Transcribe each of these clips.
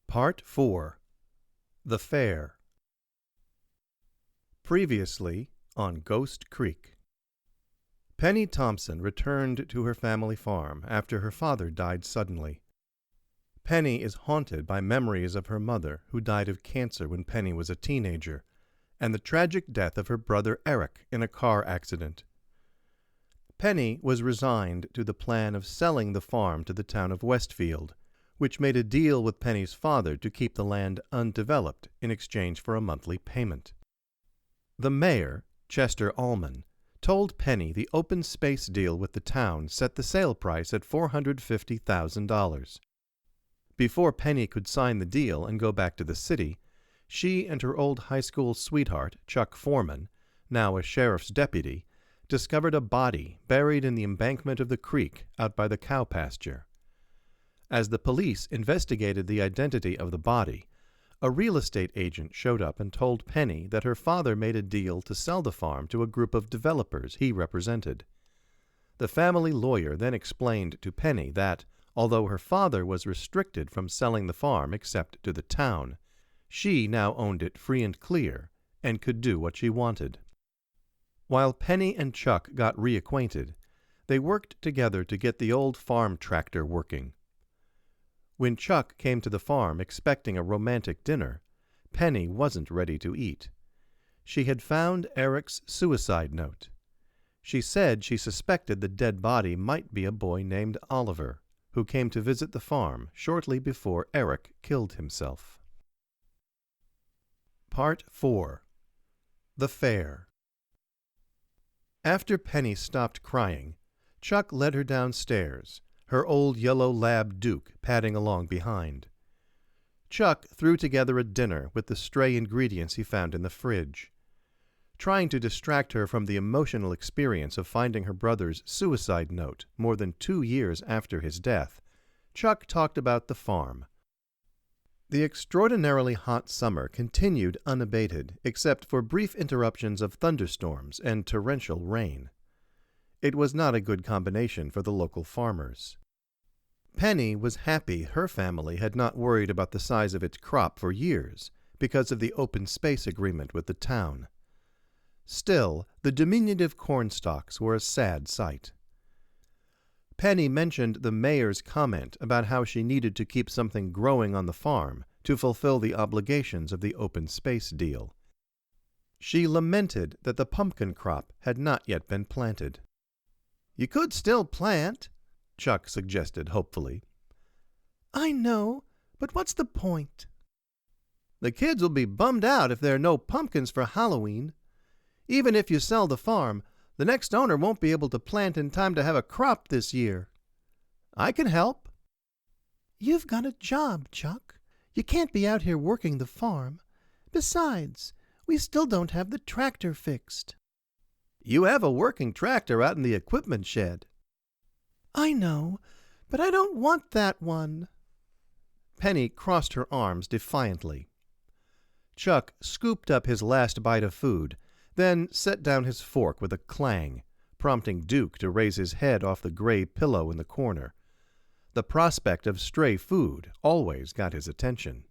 Part 4. The Fair. Previously on Ghost Creek. Penny Thompson returned to her family farm after her father died suddenly. Penny is haunted by memories of her mother, who died of cancer when Penny was a teenager, and the tragic death of her brother Eric in a car accident. Penny was resigned to the plan of selling the farm to the town of Westfield, which made a deal with Penny's father to keep the land undeveloped in exchange for a monthly payment. The mayor, Chester Allman, told Penny the open space deal with the town set the sale price at $450,000. Before Penny could sign the deal and go back to the city, she and her old high school sweetheart, Chuck Foreman, now a sheriff's deputy, discovered a body buried in the embankment of the creek out by the cow pasture. As the police investigated the identity of the body, a real estate agent showed up and told Penny that her father made a deal to sell the farm to a group of developers he represented. The family lawyer then explained to Penny that, although her father was restricted from selling the farm except to the town, she now owned it free and clear and could do what she wanted. While Penny and Chuck got reacquainted, they worked together to get the old farm tractor working. When Chuck came to the farm expecting a romantic dinner, Penny wasn't ready to eat. She had found Eric's suicide note. She said she suspected the dead body might be a boy named Oliver, who came to visit the farm shortly before Eric killed himself. Part 4. The Fair. After Penny stopped crying, Chuck led her downstairs, her old yellow lab Duke padding along behind. Chuck threw together a dinner with the stray ingredients he found in the fridge. Trying to distract her from the emotional experience of finding her brother's suicide note more than 2 years after his death, Chuck talked about the farm. The extraordinarily hot summer continued unabated, except for brief interruptions of thunderstorms and torrential rain. It was not a good combination for the local farmers. Penny was happy her family had not worried about the size of its crop for years because of the open space agreement with the town. Still, the diminutive corn stalks were a sad sight. Penny mentioned the mayor's comment about how she needed to keep something growing on the farm to fulfill the obligations of the open space deal. She lamented that the pumpkin crop had not yet been planted. "You could still plant," Chuck suggested hopefully. "I know, but what's the point?" "The kids will be bummed out if there are no pumpkins for Halloween. Even if you sell the farm, the next owner won't be able to plant in time to have a crop this year. I can help." "You've got a job, Chuck. You can't be out here working the farm. Besides, we still don't have the tractor fixed." "You have a working tractor out in the equipment shed." "I know, but I don't want that one." Penny crossed her arms defiantly. Chuck scooped up his last bite of food, then set down his fork with a clang, prompting Duke to raise his head off the gray pillow in the corner. The prospect of stray food always got his attention.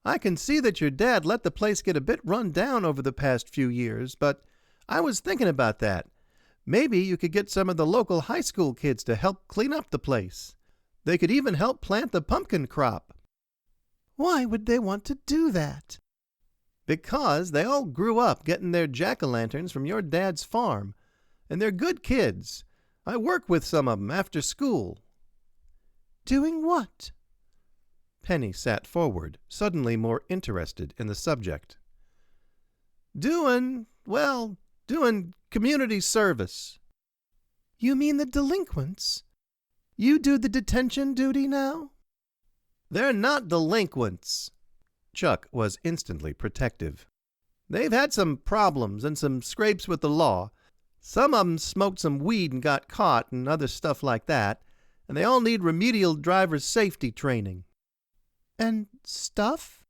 "I can see that your dad let the place get a bit run down over the past few years, but I was thinking about that. Maybe you could get some of the local high school kids to help clean up the place. They could even help plant the pumpkin crop." "Why would they want to do that?" "Because they all grew up getting their jack-o'-lanterns from your dad's farm, and they're good kids. I work with some of them after school." "Doing what?" Penny sat forward, suddenly more interested in the subject. Doing community service." "You mean the delinquents? You do the detention duty now?" "They're not delinquents." Chuck was instantly protective. "They've had some problems and some scrapes with the law. Some of them smoked some weed and got caught and other stuff like that, and they all need remedial driver's safety training." "And stuff?"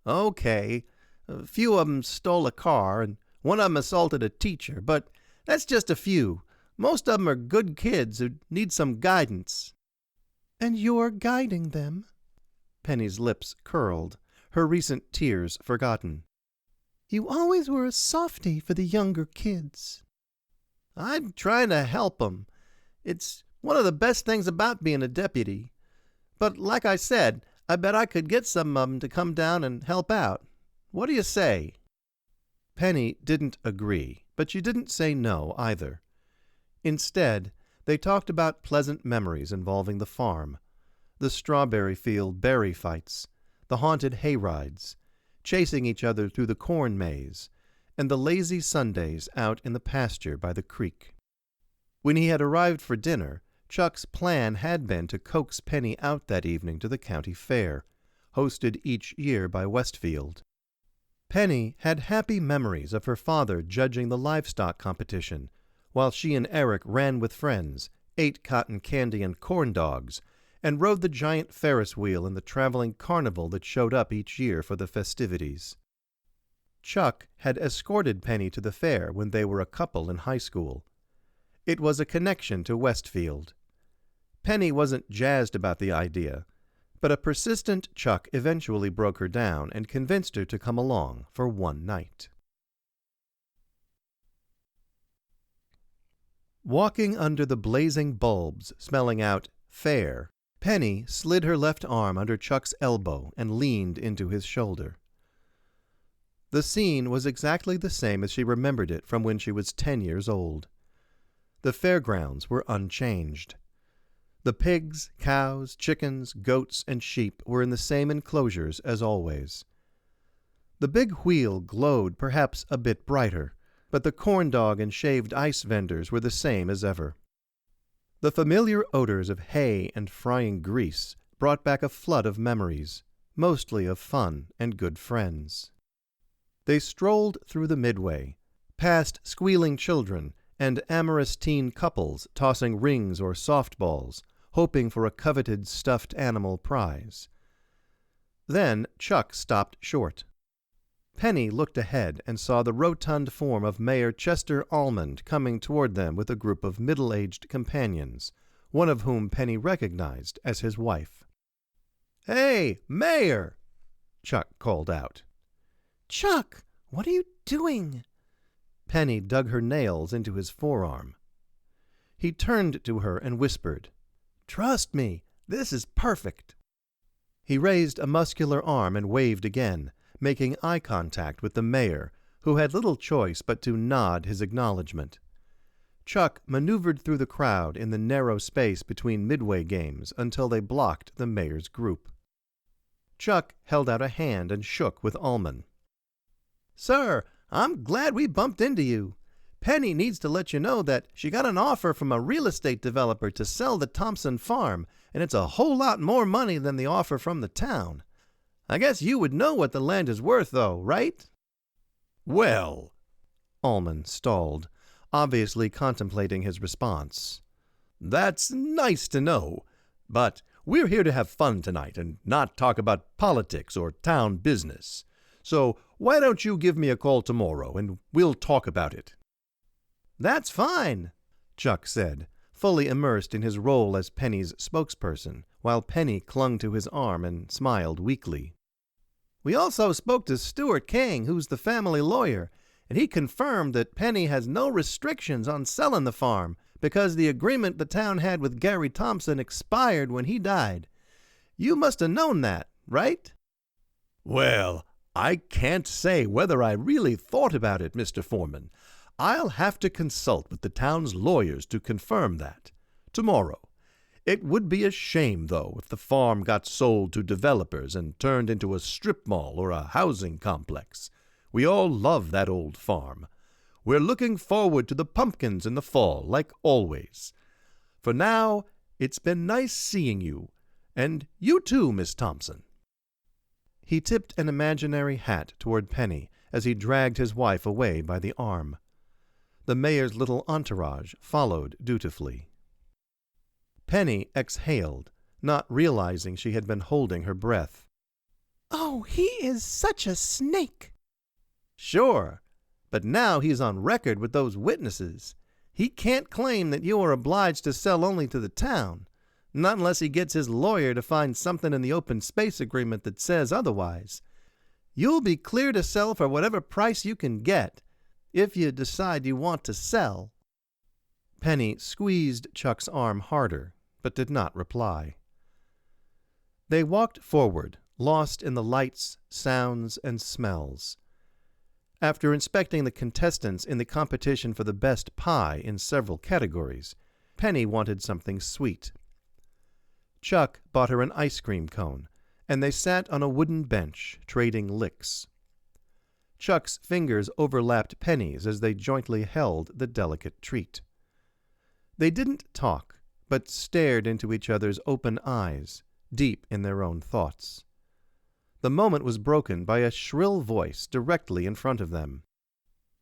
"Okay. A few of them stole a car, and one of them assaulted a teacher, but that's just a few. Most of them are good kids who need some guidance." "And you're guiding them?" Penny's lips curled, her recent tears forgotten. "You always were a softy for the younger kids." "I'm trying to help 'em. It's one of the best things about being a deputy. But like I said, I bet I could get some of 'em to come down and help out. What do you say?" Penny didn't agree, but she didn't say no either. Instead, they talked about pleasant memories involving the farm, the strawberry field berry fights, the haunted hay rides, chasing each other through the corn maze, and the lazy Sundays out in the pasture by the creek. When he had arrived for dinner, Chuck's plan had been to coax Penny out that evening to the county fair, hosted each year by Westfield. Penny had happy memories of her father judging the livestock competition, while she and Eric ran with friends, ate cotton candy and corn dogs, and rode the giant Ferris wheel in the traveling carnival that showed up each year for the festivities. Chuck had escorted Penny to the fair when they were a couple in high school. It was a connection to Westfield. Penny wasn't jazzed about the idea, but a persistent Chuck eventually broke her down and convinced her to come along for one night. Walking under the blazing bulbs, smelling out fair, Penny slid her left arm under Chuck's elbow and leaned into his shoulder. The scene was exactly the same as she remembered it from when she was 10 years old. The fairgrounds were unchanged. The pigs, cows, chickens, goats, and sheep were in the same enclosures as always. The big wheel glowed perhaps a bit brighter, but the corn dog and shaved ice vendors were the same as ever. The familiar odors of hay and frying grease brought back a flood of memories, mostly of fun and good friends. They strolled through the midway, past squealing children and amorous teen couples tossing rings or softballs, hoping for a coveted stuffed animal prize. Then Chuck stopped short. Penny looked ahead and saw the rotund form of Mayor Chester Almond coming toward them with a group of middle-aged companions, one of whom Penny recognized as his wife. "Hey, Mayor!" Chuck called out. "Chuck, what are you doing?" Penny dug her nails into his forearm. He turned to her and whispered, "Trust me, this is perfect." He raised a muscular arm and waved again, making eye contact with the mayor, who had little choice but to nod his acknowledgement. Chuck maneuvered through the crowd in the narrow space between midway games until they blocked the mayor's group. Chuck held out a hand and shook with Almond. "Sir, I'm glad we bumped into you. Penny needs to let you know that she got an offer from a real estate developer to sell the Thompson farm, and it's a whole lot more money than the offer from the town. I guess you would know what the land is worth, though, right?" "Well," Almond stalled, obviously contemplating his response. "that's nice to know, but we're here to have fun tonight and not talk about politics or town business. So why don't you give me a call tomorrow and we'll talk about it?" "That's fine," Chuck said, fully immersed in his role as Penny's spokesperson, while Penny clung to his arm and smiled weakly. "We also spoke to Stuart King, who's the family lawyer, and he confirmed that Penny has no restrictions on selling the farm because the agreement the town had with Gary Thompson expired when he died. You must have known that, right?" "Well, I can't say whether I really thought about it, Mr. Foreman. I'll have to consult with the town's lawyers to confirm that. Tomorrow. It would be a shame, though, if the farm got sold to developers and turned into a strip mall or a housing complex. We all love that old farm. We're looking forward to the pumpkins in the fall, like always. For now, it's been nice seeing you. And you too, Miss Thompson." He tipped an imaginary hat toward Penny as he dragged his wife away by the arm. The mayor's little entourage followed dutifully. Penny exhaled, not realizing she had been holding her breath. "Oh, he is such a snake." "Sure, but now he's on record with those witnesses. He can't claim that you are obliged to sell only to the town. Not unless he gets his lawyer to find something in the open space agreement that says otherwise. You'll be clear to sell for whatever price you can get, if you decide you want to sell." Penny squeezed Chuck's arm harder, but did not reply. They walked forward, lost in the lights, sounds, and smells. After inspecting the contestants in the competition for the best pie in several categories, Penny wanted something sweet. Chuck bought her an ice cream cone, and they sat on a wooden bench, trading licks. Chuck's fingers overlapped Penny's as they jointly held the delicate treat. They didn't talk, but stared into each other's open eyes, deep in their own thoughts. The moment was broken by a shrill voice directly in front of them.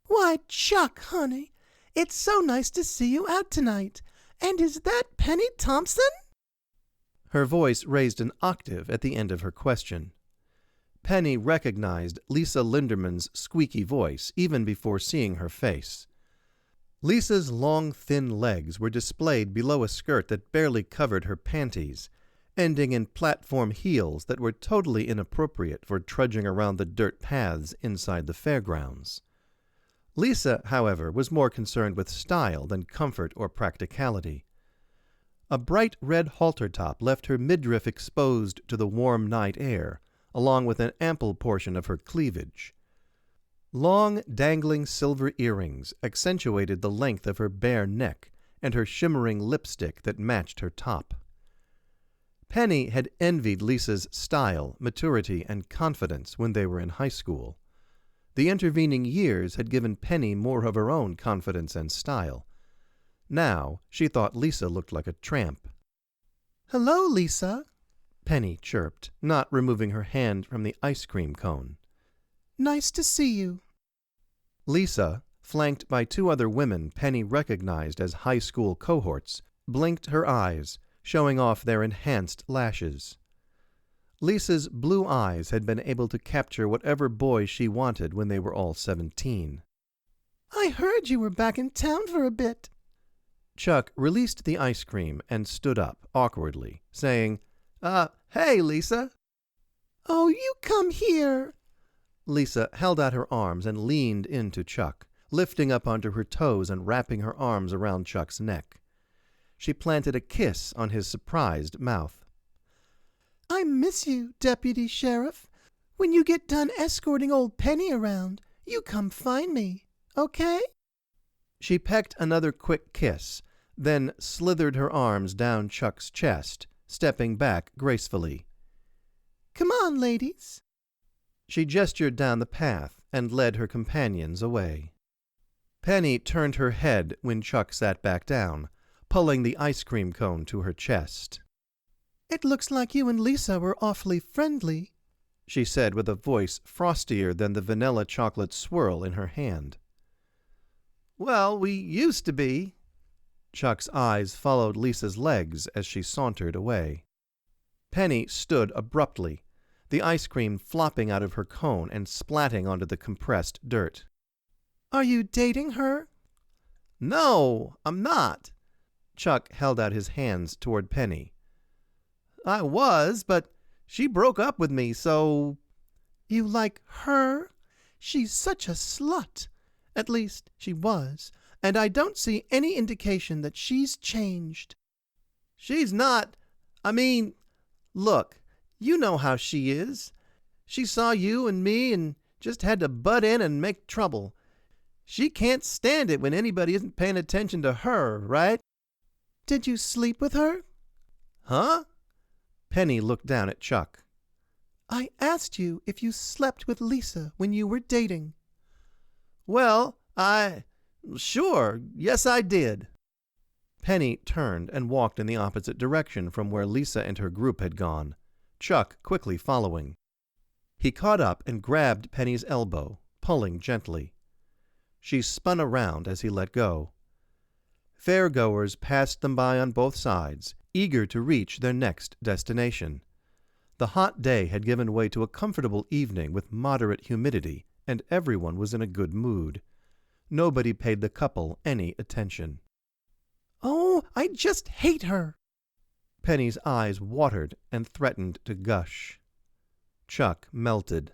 "Why, Chuck, honey, it's so nice to see you out tonight. And is that Penny Thompson?" Her voice raised an octave at the end of her question. Penny recognized Lisa Linderman's squeaky voice even before seeing her face. Lisa's long, thin legs were displayed below a skirt that barely covered her panties, ending in platform heels that were totally inappropriate for trudging around the dirt paths inside the fairgrounds. Lisa, however, was more concerned with style than comfort or practicality. A bright red halter top left her midriff exposed to the warm night air, along with an ample portion of her cleavage. Long, dangling silver earrings accentuated the length of her bare neck and her shimmering lipstick that matched her top. Penny had envied Lisa's style, maturity, and confidence when they were in high school. The intervening years had given Penny more of her own confidence and style. Now she thought Lisa looked like a tramp. "Hello, Lisa," Penny chirped, not removing her hand from the ice cream cone. "Nice to see you." Lisa, flanked by two other women Penny recognized as high school cohorts, blinked her eyes, showing off their enhanced lashes. Lisa's blue eyes had been able to capture whatever boy she wanted when they were all 17. "I heard you were back in town for a bit." Chuck released the ice cream and stood up, awkwardly, saying, "Hey, Lisa." "Oh, you come here." Lisa held out her arms and leaned into Chuck, lifting up onto her toes and wrapping her arms around Chuck's neck. She planted a kiss on his surprised mouth. "I miss you, Deputy Sheriff. When you get done escorting old Penny around, you come find me, okay?" She pecked another quick kiss, then slithered her arms down Chuck's chest, stepping back gracefully. "Come on, ladies." She gestured down the path and led her companions away. Penny turned her head when Chuck sat back down, pulling the ice cream cone to her chest. "It looks like you and Lisa were awfully friendly," she said with a voice frostier than the vanilla chocolate swirl in her hand. "Well, we used to be." Chuck's eyes followed Lisa's legs as she sauntered away. Penny stood abruptly, the ice cream flopping out of her cone and splatting onto the compressed dirt. "Are you dating her?" "No, I'm not." Chuck held out his hands toward Penny. "I was, but she broke up with me, so—" "You like her? She's such a slut. At least, she was, and I don't see any indication that she's changed." "She's not. Look, you know how she is. She saw you and me and just had to butt in and make trouble. She can't stand it when anybody isn't paying attention to her, right?" "Did you sleep with her?" "Huh?" Penny looked down at Chuck. "I asked you if you slept with Lisa when you were dating." "Well, sure, yes I did." Penny turned and walked in the opposite direction from where Lisa and her group had gone, Chuck quickly following. He caught up and grabbed Penny's elbow, pulling gently. She spun around as he let go. Fairgoers passed them by on both sides, eager to reach their next destination. The hot day had given way to a comfortable evening with moderate humidity, and everyone was in a good mood. Nobody paid the couple any attention. "Oh, I just hate her." Penny's eyes watered and threatened to gush. Chuck melted.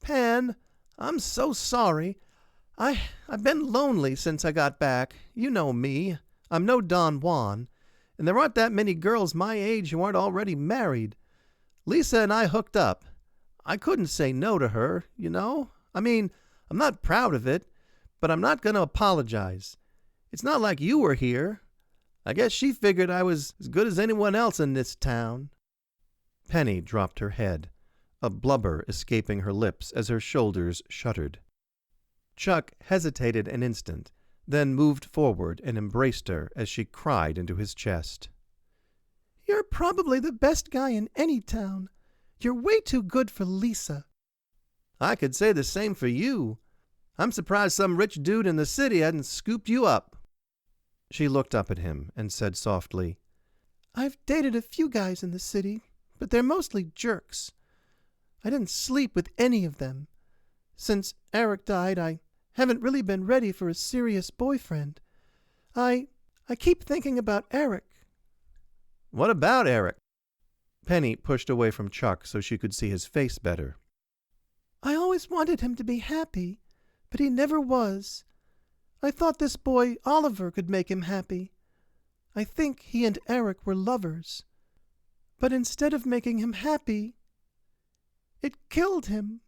Pen, I'm so sorry. I've been lonely since I got back. You know me. I'm no Don Juan. And there aren't that many girls my age who aren't already married. Lisa and I hooked up. I couldn't say no to her, you know? I mean, I'm not proud of it, but I'm not going to apologize. It's not like you were here. I guess she figured I was as good as anyone else in this town. Penny dropped her head, a blubber escaping her lips as her shoulders shuddered. Chuck hesitated an instant, then moved forward and embraced her as she cried into his chest. You're probably the best guy in any town. You're way too good for Lisa. I could say the same for you. I'm surprised some rich dude in the city hadn't scooped you up. She looked up at him and said softly, I've dated a few guys in the city, but they're mostly jerks. I didn't sleep with any of them. Since Eric died, I haven't really been ready for a serious boyfriend. I keep thinking about Eric. What about Eric? Penny pushed away from Chuck so she could see his face better. I always wanted him to be happy, but he never was. I thought this boy, Oliver, could make him happy. I think he and Eric were lovers. But instead of making him happy, it killed him.